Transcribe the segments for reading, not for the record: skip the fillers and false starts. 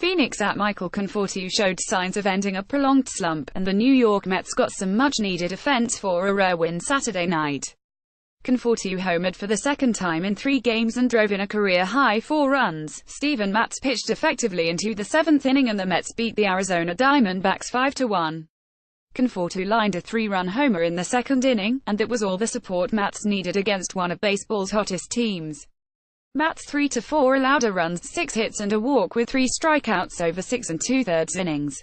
Phoenix at Michael Conforto showed signs of ending a prolonged slump, and the New York Mets got some much-needed offense for a rare win Saturday night. Conforto homered for the second time in 3 games and drove in a career-high 4 runs. Steven Matz pitched effectively into the 7th inning and the Mets beat the Arizona Diamondbacks 5-1. Conforto lined a 3-run homer in the second inning, and that was all the support Matz needed against one of baseball's hottest teams. Matz 3-4 allowed a run, 6 hits and a walk with 3 strikeouts over 6 2/3 innings.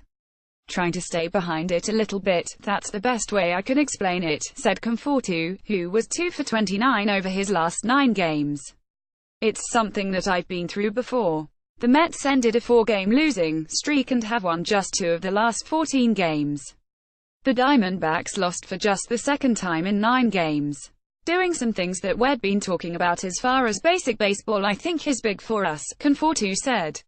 "Trying to stay behind it a little bit, that's the best way I can explain it," said Conforto, who was 2 for 29 over his last 9 games. "It's something that I've been through before." The Mets ended a 4-game losing streak and have won just 2 of the last 14 games. The Diamondbacks lost for just the second time in 9 games. "Doing some things that we'd been talking about as far as basic baseball I think is big for us," Conforto said.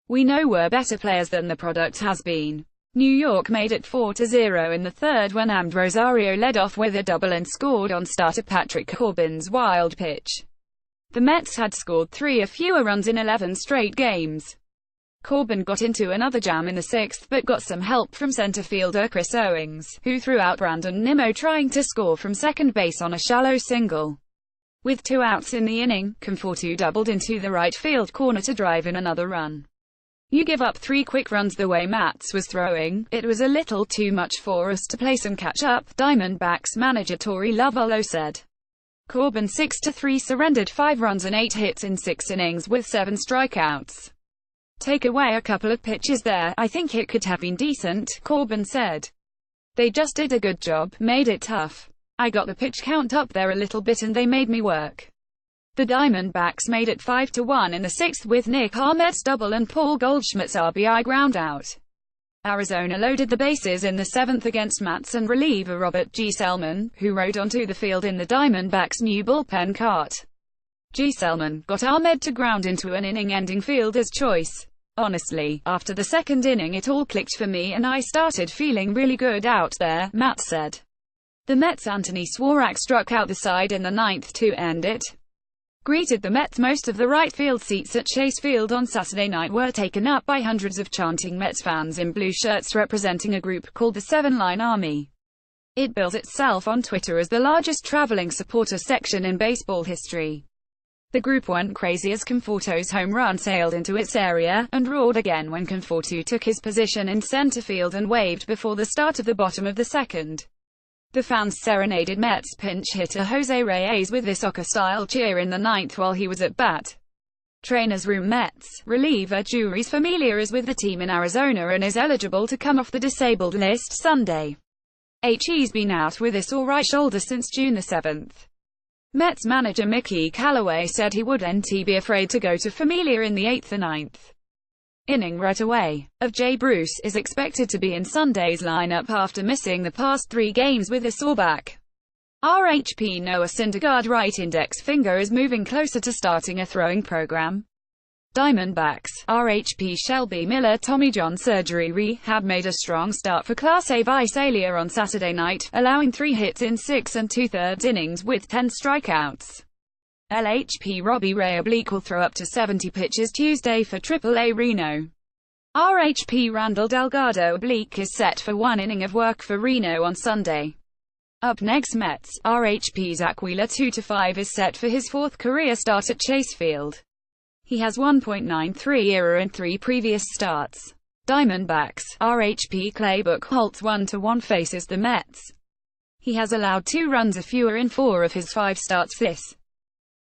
"We know we're better players than the product has been." New York made it 4-0 in the third when Amed Rosario led off with a double and scored on starter Patrick Corbin's wild pitch. The Mets had scored 3 or fewer runs in 11 straight games. Corbin got into another jam in the 6th but got some help from center fielder Chris Owings, who threw out Brandon Nimmo trying to score from second base on a shallow single. With 2 outs in the inning, Conforto doubled into the right field corner to drive in another run. "You give up 3 quick runs the way Matz was throwing, it was a little too much for us to play some catch-up," Diamondbacks manager Torey Lovullo said. Corbin 6-3 surrendered 5 runs and 8 hits in 6 innings with 7 strikeouts. "Take away a couple of pitches there, I think it could have been decent," Corbin said. "They just did a good job, made it tough. I got the pitch count up there a little bit and they made me work." The Diamondbacks made it 5-1 in the 6th with Nick Ahmed's double and Paul Goldschmidt's RBI groundout. Arizona loaded the bases in the 7th against Matz and reliever Robert G. Selman, who rode onto the field in the Diamondbacks' new bullpen cart. G. Selman got Ahmed to ground into an inning-ending fielder's choice. "Honestly, after the second inning it all clicked for me and I started feeling really good out there," Matz said. The Mets' Anthony Swarak struck out the side in the 9th to end it. Greeted the Mets. Most of the right field seats at Chase Field on Saturday night were taken up by hundreds of chanting Mets fans in blue shirts representing a group called the Seven Line Army. It bills itself on Twitter as the largest traveling supporter section in baseball history. The group went crazy as Conforto's home run sailed into its area, and roared again when Conforto took his position in center field and waved before the start of the bottom of the second. The fans serenaded Mets pinch hitter Jose Reyes with this soccer-style cheer in the 9th while he was at bat. Trainer's room. Mets reliever Jeurys Familia is with the team in Arizona and is eligible to come off the disabled list Sunday. He's been out with his sore right shoulder since June the 7th. Mets manager Mickey Callaway said he wouldn't be afraid to go to Familia in the 8th and 9th inning right away. Of Jay Bruce is expected to be in Sunday's lineup after missing the past 3 games with a sore back. RHP Noah Syndergaard right index finger is moving closer to starting a throwing program. Diamondbacks RHP Shelby Miller Tommy John surgery rehab made a strong start for Clase Visalia on Saturday night, allowing 3 hits in 6 2/3 innings with 10 strikeouts. LHP Robbie Ray Oblique will throw up to 70 pitches Tuesday for AAA Reno. RHP Randall Delgado Oblique is set for 1 inning of work for Reno on Sunday. Up next, Mets RHP Zach Wheeler 2-5 is set for his 4th career start at Chase Field. He has 1.93 ERA in 3 previous starts. Diamondbacks RHP Clay Buchholz 1-1 faces the Mets. He has allowed 2 runs or fewer in 4 of his 5 starts this